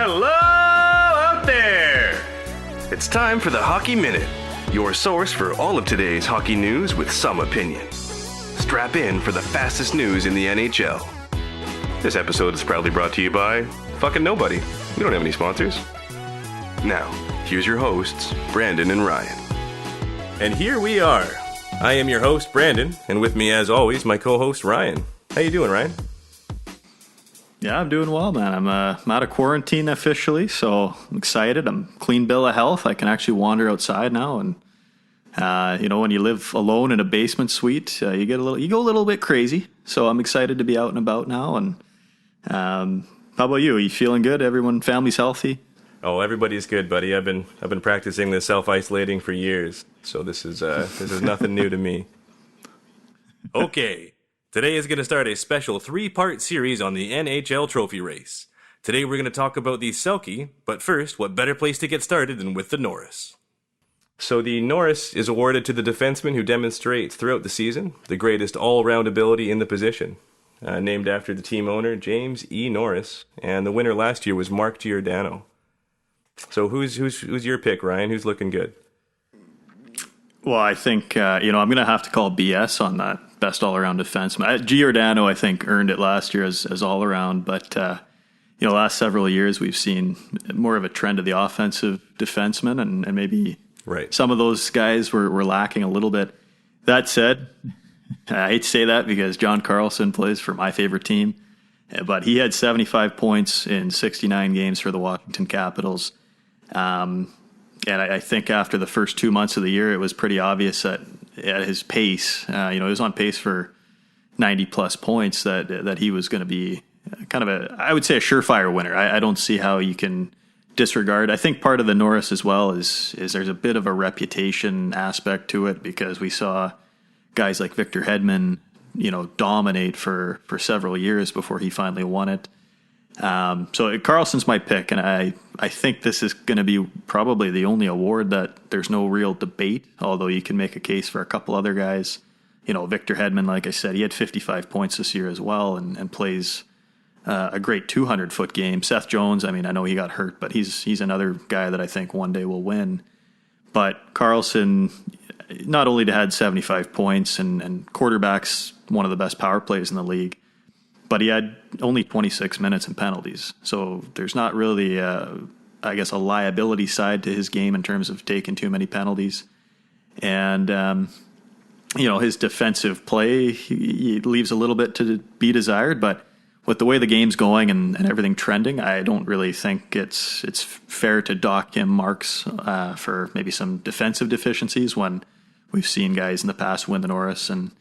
Hello out there! It's time for the Hockey Minute, your source for all of today's hockey news with some opinion. Strap in for the fastest news in the NHL. This episode is proudly brought to you by fucking nobody. We don't have any sponsors. Now, here's your hosts, Brandon and Ryan. And here we are. I am your host, Brandon, and with me, as always, my co-host, Ryan. How you doing, Ryan? Yeah, I'm doing well, man. I'm out of quarantine officially, so I'm excited. I'm clean bill of health. I can actually wander outside now, and when you live alone in a basement suite, you go a little bit crazy. So I'm excited to be out and about now. And how about you? Are you feeling good? Everyone, family's healthy? Oh, everybody's good, buddy. I've been practicing this self-isolating for years, so this is nothing new to me. Okay. Today is going to start a special 3-part series on the NHL Trophy race. Today we're going to talk about the Selke, but first, what better place to get started than with the Norris? So the Norris is awarded to the defenseman who demonstrates throughout the season the greatest all-round ability in the position. Named after the team owner, James E. Norris, and the winner last year was Mark Giordano. So who's your pick, Ryan? Who's looking good? Well, I think, I'm going to have to call BS on that best all-around defenseman. Giordano, I think, earned it last year as all-around, but, last several years we've seen more of a trend of the offensive defenseman, and maybe some of those guys were lacking a little bit. That said, I hate to say that because John Carlson plays for my favorite team, but he had 75 points in 69 games for the Washington Capitals. And I think after the first 2 months of the year, it was pretty obvious that at his pace, he was on pace for 90-plus points, that he was going to be kind of I would say a surefire winner. I don't see how you can disregard. I think part of the Norris as well is there's a bit of a reputation aspect to it because we saw guys like Victor Hedman, dominate for several years before he finally won it. So Carlson's my pick, and I think this is going to be probably the only award that there's no real debate, although you can make a case for a couple other guys. Victor Hedman, like I said, he had 55 points this year as well and plays a great 200-foot game. Seth Jones, I know he got hurt, but he's another guy that I think one day will win. But Carlson not only had 75 points and quarterback's one of the best power plays in the league, but he had only 26 minutes in penalties. So there's not really, a liability side to his game in terms of taking too many penalties. And, his defensive play, he leaves a little bit to be desired. But with the way the game's going and everything trending, I don't really think it's fair to dock him marks for maybe some defensive deficiencies when we've seen guys in the past win the Norris and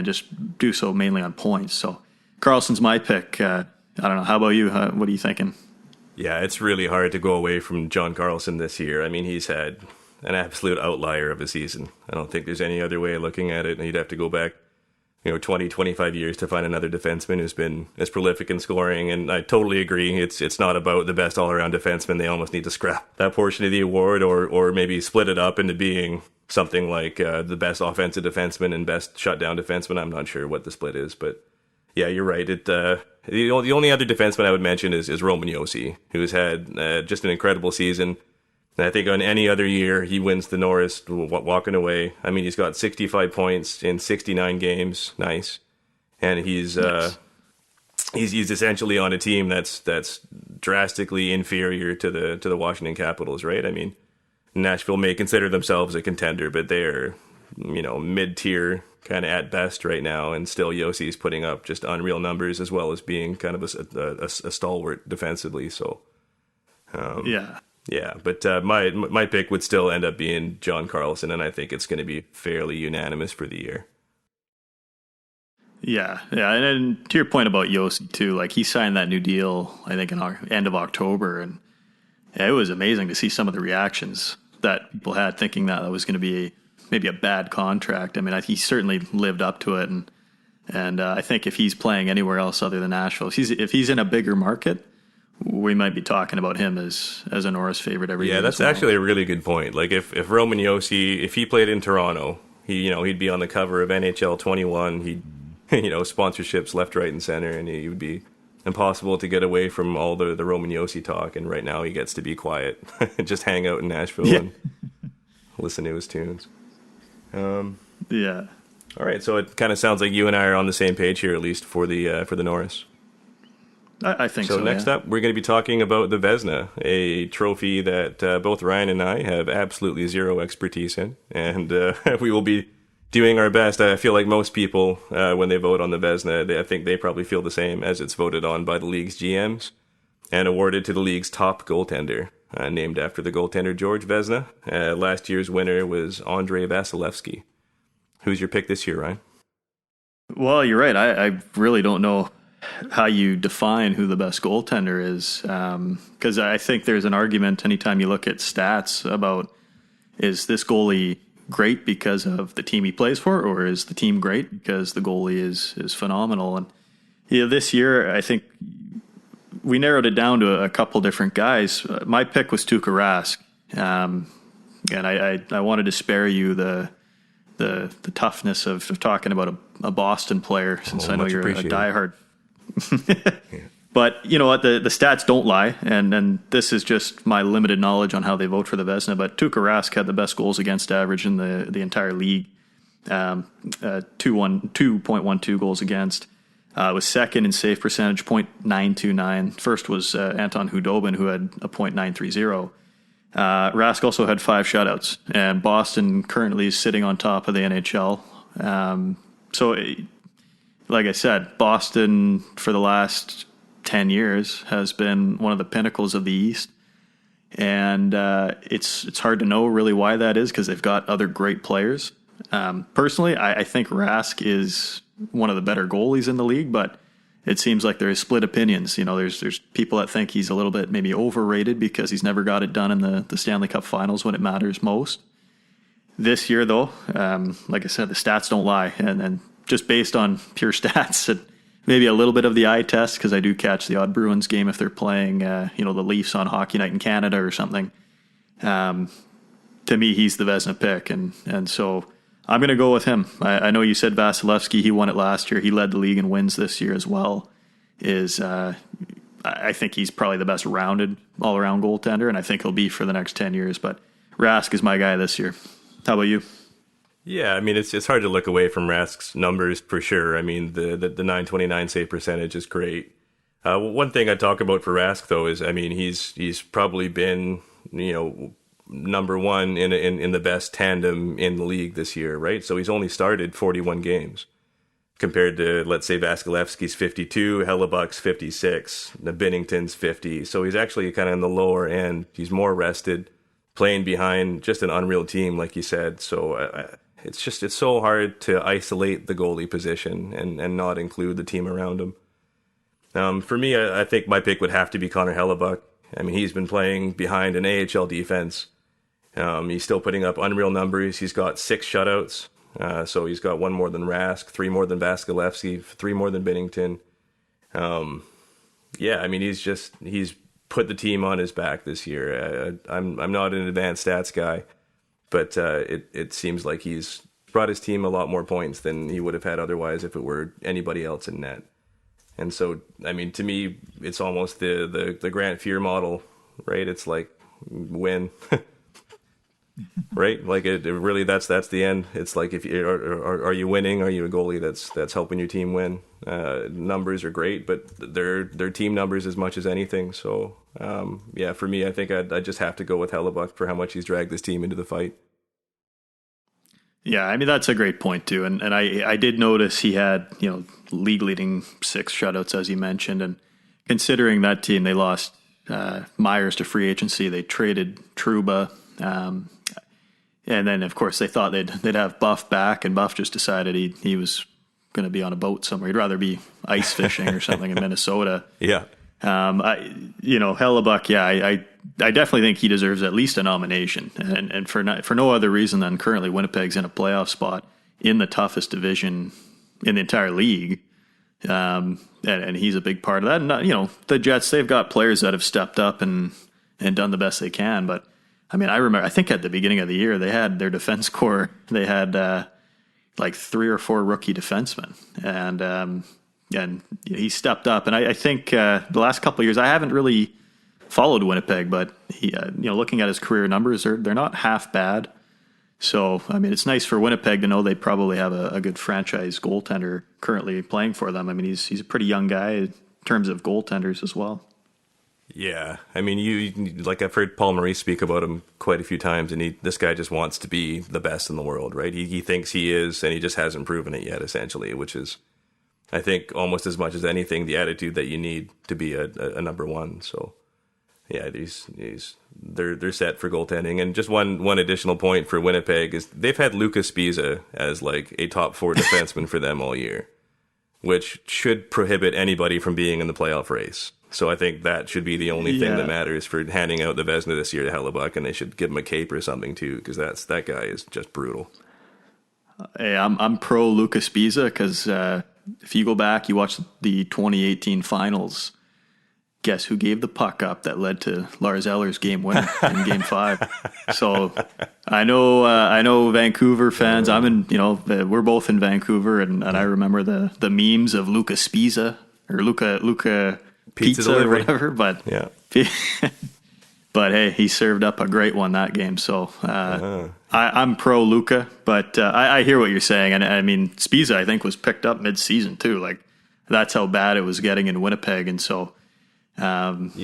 just do so mainly on points. So Carlson's my pick. I don't know. How about you? What are you thinking? Yeah, it's really hard to go away from John Carlson this year. He's had an absolute outlier of a season. I don't think there's any other way of looking at it. And you'd have to go back, 20, 25 years to find another defenseman who's been as prolific in scoring. And I totally agree. It's not about the best all-around defenseman. They almost need to scrap that portion of the award or maybe split it up into being something like the best offensive defenseman and best shutdown defenseman. I'm not sure what the split is, but yeah, you're right. The only other defenseman I would mention is Roman Josi, who's had just an incredible season. And I think on any other year, he wins the Norris walking away. He's got 65 points in 69 games. Nice. And he's essentially on a team that's drastically inferior to the Washington Capitals, right? Nashville may consider themselves a contender, but they're, mid-tier kind of at best right now, and still Yosi's putting up just unreal numbers as well as being kind of a stalwart defensively. So, but my pick would still end up being John Carlson, and I think it's going to be fairly unanimous for the year. Yeah, and to your point about Josi too, like he signed that new deal, I think in end of October, and it was amazing to see some of the reactions that people had thinking that was going to be maybe a bad contract. He certainly lived up to it, and I think if he's playing anywhere else other than Nashville, if he's in a bigger market, we might be talking about him as a Norris favorite every year. Yeah, that's actually a really good point. Like if Roman Josi, if he played in Toronto, he'd be on the cover of NHL 21. He'd sponsorships left, right, and center, and he would be impossible to get away from all the Roman Yossi talk, and right now he gets to be quiet, just hang out in Nashville and listen to his tunes. Yeah. All right, so it kind of sounds like you and I are on the same page here, at least for the Norris. I think so. So next up, we're going to be talking about the Vezina, a trophy that both Ryan and I have absolutely zero expertise in, and we will be doing our best. I feel like most people, when they vote on the Vezina, I think they probably feel the same, as it's voted on by the league's GMs and awarded to the league's top goaltender, named after the goaltender George Vezina. Last year's winner was Andrei Vasilevsky. Who's your pick this year, Ryan? Well, you're right. I really don't know how you define who the best goaltender is, because I think there's an argument anytime you look at stats about, is this goalie great because of the team he plays for, or is the team great because the goalie is phenomenal? And this year I think we narrowed it down to a couple different guys. My pick was Tuukka Rask, and I wanted to spare you the toughness of talking about a Boston player, since I know you're a diehard. But you know what, the stats don't lie, and this is just my limited knowledge on how they vote for the Vezina. But Tuukka Rask had the best goals against average in the entire league, 2.12 goals against. Was second in save percentage, .929. First was Anton Hudobin, who had a .930. Rask also had 5 shutouts, and Boston currently is sitting on top of the NHL. Like I said, Boston for the last 10 years has been one of the pinnacles of the East. And it's hard to know really why that is, because they've got other great players. Personally, I think Rask is one of the better goalies in the league, but it seems like there's split opinions. You know, there's people that think he's a little bit maybe overrated because he's never got it done in the Stanley Cup Finals when it matters most. This year, though, like I said, the stats don't lie, and just based on pure stats and maybe a little bit of the eye test, because I do catch the odd Bruins game if they're playing, the Leafs on Hockey Night in Canada or something. To me, he's the Vezina pick, and so I'm going to go with him. I know you said Vasilevsky, he won it last year. He led the league in wins this year as well. I think he's probably the best rounded all-around goaltender, and I think he'll be for the next 10 years. But Rask is my guy this year. How about you? Yeah, I mean, it's hard to look away from Rask's numbers for sure. I mean, the 929 save percentage is great. One thing I talk about for Rask, though, is, I mean, he's probably been, number one in the best tandem in the league this year, right? So he's only started 41 games compared to, let's say, Vasilevsky's 52, Hellebuck's 56, the Binnington's 50. So he's actually kind of in the lower end. He's more rested, playing behind just an unreal team, like you said. So it's so hard to isolate the goalie position and not include the team around him. For me, I think my pick would have to be Connor Hellebuck. I mean, he's been playing behind an AHL defense. He's still putting up unreal numbers. He's got 6 shutouts. So he's got 1 more than Rask, 3 more than Vasilevsky, 3 more than Binnington. I mean, he's put the team on his back this year. I'm not an advanced stats guy, but it seems like he's brought his team a lot more points than he would have had otherwise if it were anybody else in net. And so, I mean, to me, it's almost the Grant Fuhr model, right? It's like win, right? Like it really, that's the end. It's like, if you are you winning? Are you a goalie that's helping your team win? Numbers are great, but they're team numbers as much as anything. So for me, I think I just have to go with Hellebuck for how much he's dragged this team into the fight. Yeah, I mean, that's a great point too. And I did notice he had, league leading 6 shutouts, as you mentioned. And considering that team, they lost Myers to free agency. They traded Trouba. And then, of course, they thought they'd have Buff back, and Buff just decided he was going to be on a boat somewhere. He'd rather be ice fishing or something in Minnesota. Yeah. Hellebuck, I definitely think he deserves at least a nomination, and for no other reason than currently Winnipeg's in a playoff spot in the toughest division in the entire league, and he's a big part of that. And the Jets, they've got players that have stepped up and done the best they can. But I mean, I think at the beginning of the year they had their defense core. They had like 3 or 4 rookie defensemen, and and he stepped up. And I think the last couple of years, I haven't really followed Winnipeg, but he, looking at his career numbers, they're not half bad. So, I mean, it's nice for Winnipeg to know they probably have a good franchise goaltender currently playing for them. I mean, he's a pretty young guy in terms of goaltenders as well. Yeah, I mean, I've heard Paul Maurice speak about him quite a few times, and this guy just wants to be the best in the world, right? He thinks he is, and he just hasn't proven it yet, essentially, which is, I think, almost as much as anything, the attitude that you need to be a number one. So, yeah, they're set for goaltending. And just one additional point for Winnipeg is they've had Lucas Spiza as like a top 4 defenseman for them all year, which should prohibit anybody from being in the playoff race. So I think that should be the only thing that matters for handing out the Vezina this year to Hellebuyck, and they should give him a cape or something too, because that guy is just brutal. Hey, I'm pro Lucas Spiza because if you go back, you watch the 2018 finals. Guess who gave the puck up that led to Lars Eller's game winner in Game 5? So I know Vancouver fans. We're both in Vancouver, and I remember the memes of Lucas Spiza or Luca Pizza or whatever. But yeah. But hey, he served up a great one that game. So I'm pro Luca, but I hear what you're saying, and I mean Spiza I think was picked up mid-season too. Like that's how bad it was getting in Winnipeg, and so. For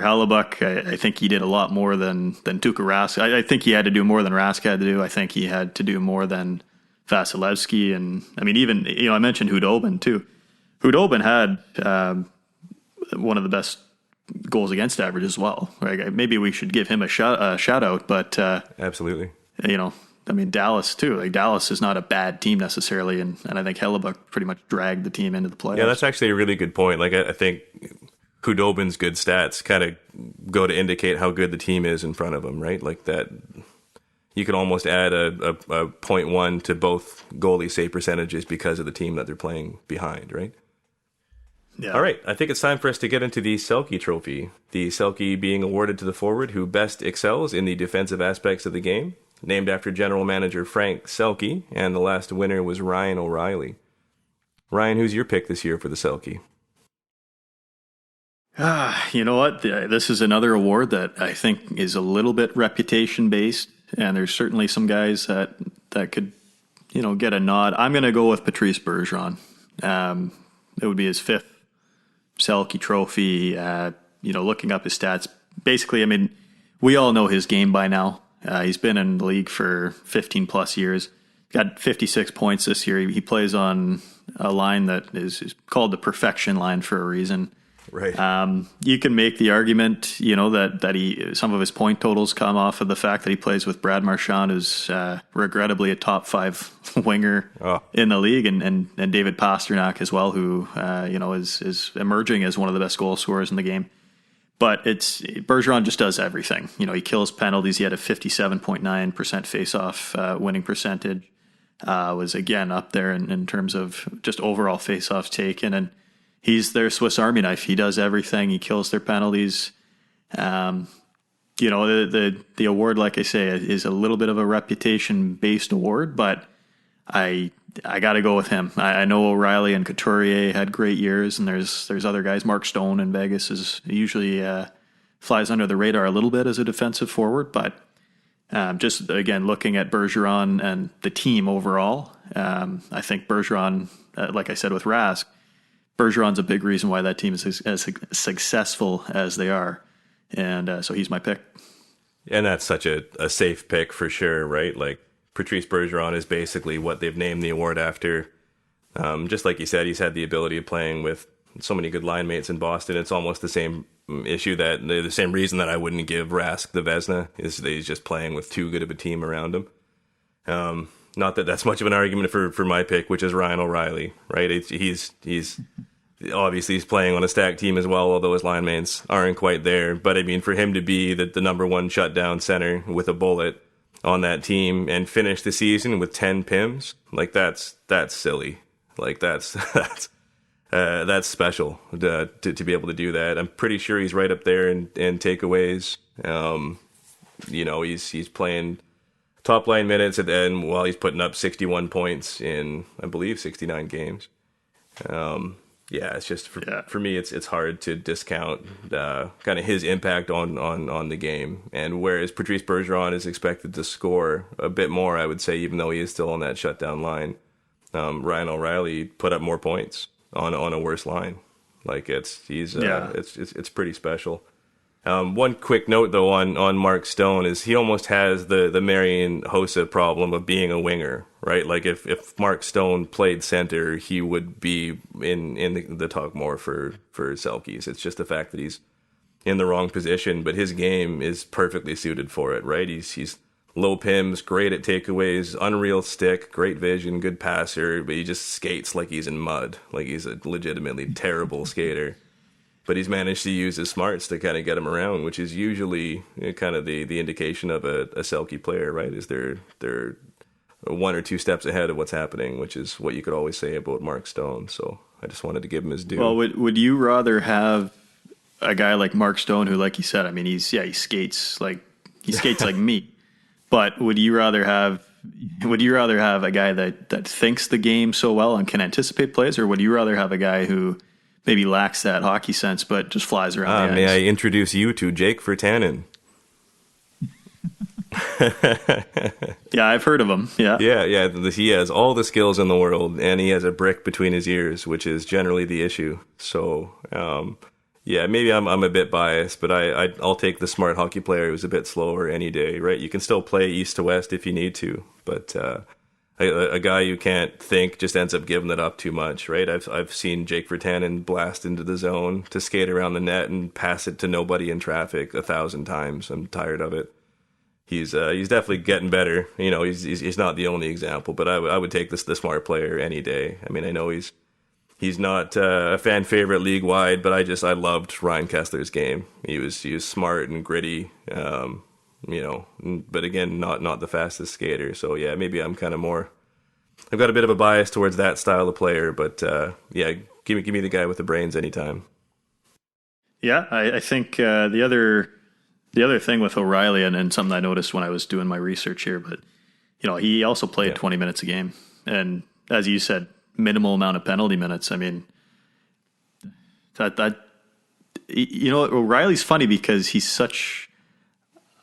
Hellebuyck, I think he did a lot more than Tuukka Rask. I think he had to do more than Rask had to do. I think he had to do more than Vasilevsky. And I mean, even, I mentioned Hudobin too. Hudobin had one of the best goals against average as well. Right? Maybe we should give him a shout out, but absolutely. I mean, Dallas too. Like Dallas is not a bad team necessarily. And I think Hellebuyck pretty much dragged the team into the playoffs. Yeah, that's actually a really good point. Like I think Hudobin's good stats kind of go to indicate how good the team is in front of him, right? Like that, you could almost add a 0.1 to both goalie save percentages because of the team that they're playing behind, right? Yeah. All right, I think it's time for us to get into the Selke Trophy. The Selke being awarded to the forward who best excels in the defensive aspects of the game, named after general manager Frank Selke, and the last winner was Ryan O'Reilly. Ryan, who's your pick this year for the Selke? You know what? This is another award that I think is a little bit reputation based, and there's certainly some guys that could, get a nod. I'm going to go with Patrice Bergeron. It would be his 5th Selke Trophy. Looking up his stats, basically, I mean, we all know his game by now. He's been in the league for 15 plus years. Got 56 points this year. He plays on a line that is called the perfection line for a reason. Right. You can make the argument, that some of his point totals come off of the fact that he plays with Brad Marchand, who's regrettably a top 5 winger in the league, and David Pastrnak as well, who is emerging as one of the best goal scorers in the game. But Bergeron just does everything. He kills penalties. He had a 57.9% face-off winning percentage. Was again up there in terms of just overall face-offs taken, and he's their Swiss Army knife. He does everything. He kills their penalties. The award, like I say, is a little bit of a reputation-based award, but I got to go with him. I know O'Reilly and Couturier had great years, and there's other guys. Mark Stone in Vegas is usually flies under the radar a little bit as a defensive forward, but just again looking at Bergeron and the team overall, I think Bergeron, like I said with Rask, Bergeron's a big reason why that team is as successful as they are. And so he's my pick. And that's such a safe pick for sure, right? Like Patrice Bergeron is basically what they've named the award after. Just like you said, he's had the ability of playing with so many good line mates in Boston. It's almost the same issue the same reason that I wouldn't give Rask the Vezina is that he's just playing with too good of a team around him. Not that that's much of an argument for my pick, which is Ryan O'Reilly, right? He's obviously he's playing on a stacked team as well, although his line mates aren't quite there. But I mean, for him to be the number one shutdown center with a bullet on that team and finish the season with 10 PIMs, like that's silly. Like that's special to be able to do that. I'm pretty sure he's right up there in takeaways. He's playing top line minutes, and then while he's putting up 61 points in, I believe, 69 games. Yeah, it's just for me, it's hard to discount kind of his impact on the game. And whereas Patrice Bergeron is expected to score a bit more, I would say, even though he is still on that shutdown line, Ryan O'Reilly put up more points on a worse line. Like it's pretty special. One quick note though on Mark Stone is he almost has the Marian Hossa problem of being a winger, right? Like if Mark Stone played center, he would be in the talk more for Selkes. It's just the fact that he's in the wrong position, but his game is perfectly suited for it, right? He's low pims, great at takeaways, unreal stick, great vision, good passer, but he just skates like he's in mud, like he's a legitimately terrible skater. But he's managed to use his smarts to kind of get him around, which is usually kind of the indication of a Selke player, right? Is they're one or two steps ahead of what's happening, which is what you could always say about Mark Stone. So I just wanted to give him his due. Well, would you rather have a guy like Mark Stone, who, like you said, I mean, he skates like me, but would you rather have a guy that thinks the game so well and can anticipate plays, or would you rather have a guy who maybe lacks that hockey sense, but just flies around the ice? May I introduce you to Jake Virtanen? Yeah, I've heard of him. Yeah. He has all the skills in the world, and he has a brick between his ears, which is generally the issue. So, maybe I'm a bit biased, but I'll take the smart hockey player who's a bit slower any day, right? You can still play east to west if you need to, but a guy who can't think just ends up giving it up too much, right? I've seen Jake Virtanen blast into the zone to skate around the net and pass it to nobody in traffic 1,000 times. I'm tired of it. He's definitely getting better. You know, he's not the only example, but I would take the smart player any day. I mean, I know he's not a fan favorite league wide, but I loved Ryan Kessler's game. He was smart and gritty. But again, not the fastest skater. So yeah, maybe I'm kind of more. I've got a bit of a bias towards that style of player, but give me the guy with the brains anytime. Yeah, I think the other thing with O'Reilly, and something I noticed when I was doing my research here, but he also played 20 minutes a game, and as you said, minimal amount of penalty minutes. I mean, that O'Reilly's funny because he's such.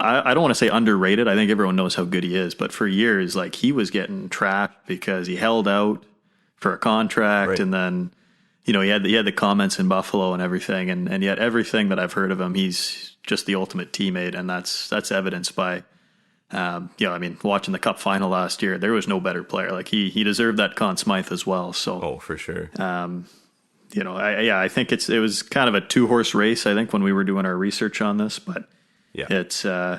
I don't want to say underrated. I think everyone knows how good he is, but for years, like, he was getting trapped because he held out for a contract, right. And then, he had the comments in Buffalo and everything, and yet everything that I've heard of him, he's just the ultimate teammate, and that's evidenced by, watching the Cup final last year, there was no better player. Like, he deserved that Conn Smythe as well. So, for sure. I think it was kind of a 2-horse race, I think, when we were doing our research on this, but. Yeah, it's I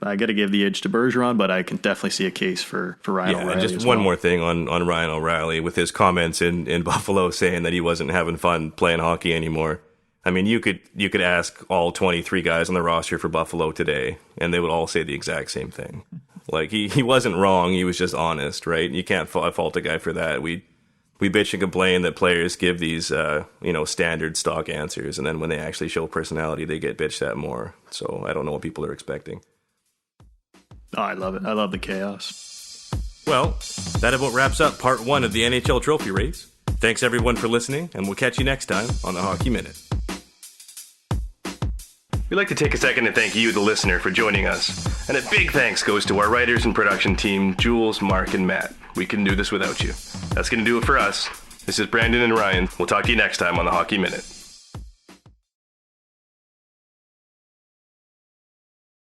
got to give the edge to Bergeron, but I can definitely see a case for Ryan O'Reilly. And just one more thing on Ryan O'Reilly with his comments in Buffalo saying that he wasn't having fun playing hockey anymore. I mean, you could ask all 23 guys on the roster for Buffalo today, and they would all say the exact same thing. Like, he wasn't wrong; he was just honest, right? You can't fault a guy for that. We bitch and complain that players give these, standard stock answers, and then when they actually show personality, they get bitched at more. So I don't know what people are expecting. Oh, I love it. I love the chaos. Well, that about wraps up part 1 of the NHL Trophy race. Thanks everyone for listening, and we'll catch you next time on the Hockey Minute. We'd like to take a second to thank you, the listener, for joining us. And a big thanks goes to our writers and production team, Jules, Mark, and Matt. We couldn't do this without you. That's going to do it for us. This is Brandon and Ryan. We'll talk to you next time on the Hockey Minute.